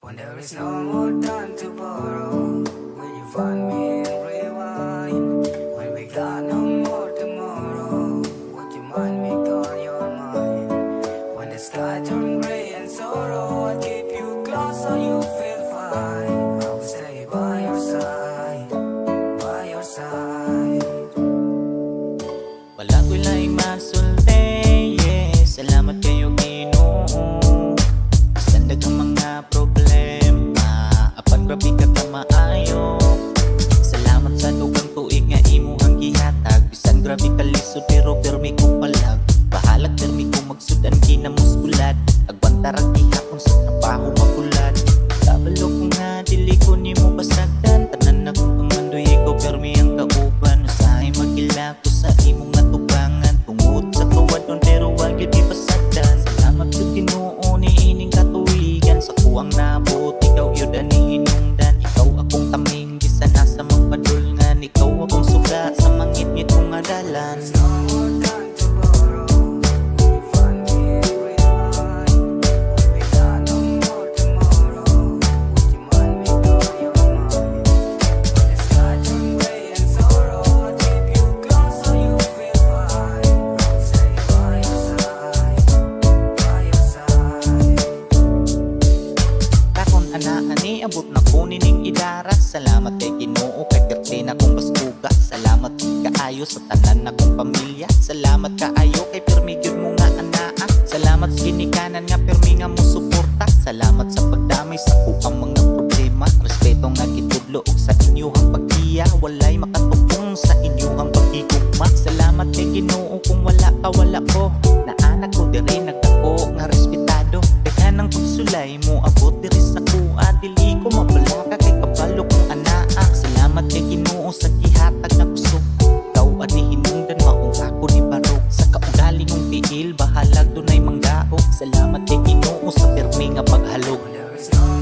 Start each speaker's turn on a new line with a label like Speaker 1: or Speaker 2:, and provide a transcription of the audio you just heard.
Speaker 1: When there is no more time to borrow, will you find me and rewind? When we got no more tomorrow, would you mind me call your mind? When the sky turn gray and sorrow, I'll keep you close so you feel fine. I will stay by your side, by your side.
Speaker 2: Wala ko'y laing masulti, yeah. Salamat kayo Ginoo. Sandag ang mga problema, apan grabe ka ta maayo. Salamat sa dugang tuig nga imuhang gihatag. Bisan grabe ka lisod pero permi ko palag. Bahalag permi ko magsudan kinamuskulat. Agbantarag ihapon sa trabaho mapulat. Kabalo ko nga dili ko ni mo basagdan. Tanan akong pamandoy ikaw permi ang kauban. Usahay magila ko sa imong atubangan. Tungod sa kawadon pero wag yun di pasagdan. Salamat sa Ginoo ni ining katuigan. Sa kuwang nabot ikaw yun ani hinungdan. Ikaw akong taming gisa nasa magpadulngan. Ikaw akong suga sa mangit-ngit kong adalan.
Speaker 1: No more time to borrow, will you find me and rewind? When we got no more tomorrow, would you mind me call your mind? When the sky turn gray and sorrow, I'll keep you close so you feel fine. I will stay by your side, by your side.
Speaker 2: Kakon ani abot na kunin ning idara. Salamat kay Ginoo kay pertina kong baskuga. Salamat kaayo sa tanan akong pamilya. Salamat kaayo kay permi gyud mo nga anaa. Salamat sa ginikanan nga permi nga mo suporta. Salamat sa pagdamay sa kuang mga problema. Respeto nga gitudlo og sa inyong pagkiya. Walay makatupong sa inyong paghigugma. Salamat kay Ginoo kung wala ka wala ko. Naanak ko diri nagdako nga respetado. Kaya nang pagsulay mo abot diri sa kuha. Dili ko mabalaka kay kabalo kong anaa. Salamat kay Ginoo sa gihatag na kusog. Ikaw ani hinungdan maong ako ni barog. Sa kaugali ng tiil bahalag dunay mangdaog. Salamat kay Ginoo sa permi nga paghalog.
Speaker 1: When there is no